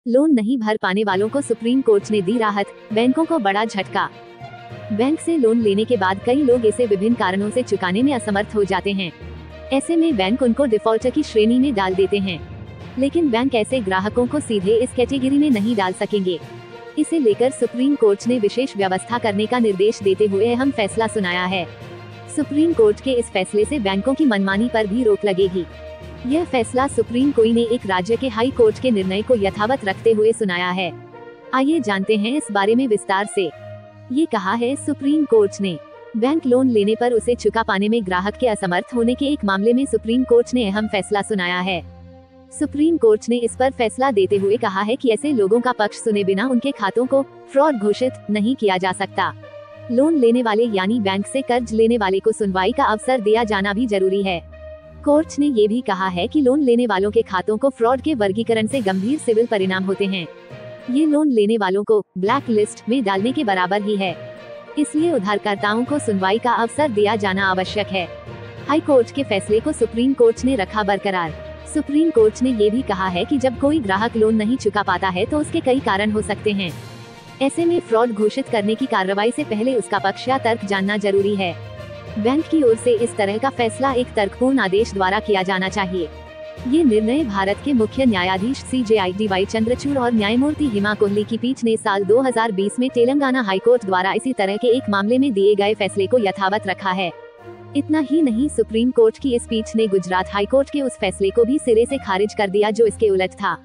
Loan नहीं भर पाने वालों को सुप्रीम कोर्ट ने दी राहत, बैंकों को बड़ा झटका। बैंक से लोन लेने के बाद कई लोग इसे विभिन्न कारणों से चुकाने में असमर्थ हो जाते हैं। ऐसे में बैंक उनको डिफॉल्टर की श्रेणी में डाल देते हैं, लेकिन बैंक ऐसे ग्राहकों को सीधे इस कैटेगरी में नहीं डाल सकेंगे। इसे लेकर सुप्रीम कोर्ट ने विशेष व्यवस्था करने का निर्देश देते हुए अहम फैसला सुनाया है। सुप्रीम कोर्ट के इस फैसले से बैंकों की मनमानी पर भी रोक लगेगी। यह फैसला सुप्रीम कोर्ट ने एक राज्य के हाई कोर्ट के निर्णय को यथावत रखते हुए सुनाया है। आइए जानते हैं इस बारे में विस्तार से। ये कहा है सुप्रीम कोर्ट ने, बैंक लोन लेने पर उसे चुका पाने में ग्राहक के असमर्थ होने के एक मामले में सुप्रीम कोर्ट ने अहम फैसला सुनाया है। सुप्रीम कोर्ट ने इस पर फैसला देते हुए कहा है कि ऐसे लोगों का पक्ष सुने बिना उनके खातों को फ्रॉड घोषित नहीं किया जा सकता। लोन लेने वाले यानी बैंक से कर्ज लेने वाले को सुनवाई का अवसर दिया जाना भी जरूरी है। कोर्ट ने ये भी कहा है कि लोन लेने वालों के खातों को फ्रॉड के वर्गीकरण से गंभीर सिविल परिणाम होते हैं। ये लोन लेने वालों को ब्लैक लिस्ट में डालने के बराबर ही है, इसलिए उधारकर्ताओं को सुनवाई का अवसर दिया जाना आवश्यक है। हाई कोर्ट के फैसले को सुप्रीम कोर्ट ने रखा बरकरार। सुप्रीम कोर्ट ने ये भी कहा है कि जब कोई ग्राहक लोन नहीं चुका पाता है तो उसके कई कारण हो सकते हैं। ऐसे में फ्रॉड घोषित करने की कार्रवाई से पहले उसका पक्ष या तर्क जानना जरूरी है। बैंक की ओर से इस तरह का फैसला एक तर्कपूर्ण आदेश द्वारा किया जाना चाहिए। ये निर्णय भारत के मुख्य न्यायाधीश CJI चंद्रचूड़ और न्यायमूर्ति हिमा कोहली की पीठ ने साल 2020 में तेलंगाना हाईकोर्ट द्वारा इसी तरह के एक मामले में दिए गए फैसले को यथावत रखा है। इतना ही नहीं, सुप्रीम कोर्ट की इस पीठ ने गुजरात हाईकोर्ट के उस फैसले को भी सिरे से खारिज कर दिया जो इसके उलट था।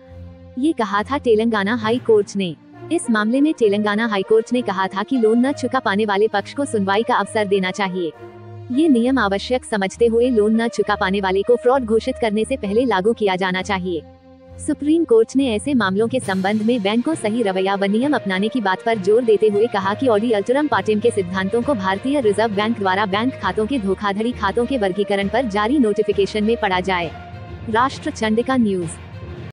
ये कहा था तेलंगाना हाई कोर्ट ने। इस मामले में तेलंगाना हाईकोर्ट ने कहा था कि लोन न चुका पाने वाले पक्ष को सुनवाई का अवसर देना चाहिए। ये नियम आवश्यक समझते हुए लोन न चुका पाने वाले को फ्रॉड घोषित करने से पहले लागू किया जाना चाहिए। सुप्रीम कोर्ट ने ऐसे मामलों के संबंध में बैंक को सही रवैया व नियम अपनाने की बात पर जोर देते हुए कहा कि ऑडी अल्टरम पार्टेम के सिद्धांतों को भारतीय रिजर्व बैंक द्वारा बैंक खातों के धोखाधड़ी खातों के वर्गीकरण पर जारी नोटिफिकेशन में पढ़ा जाए। राष्ट्र चंडिका न्यूज।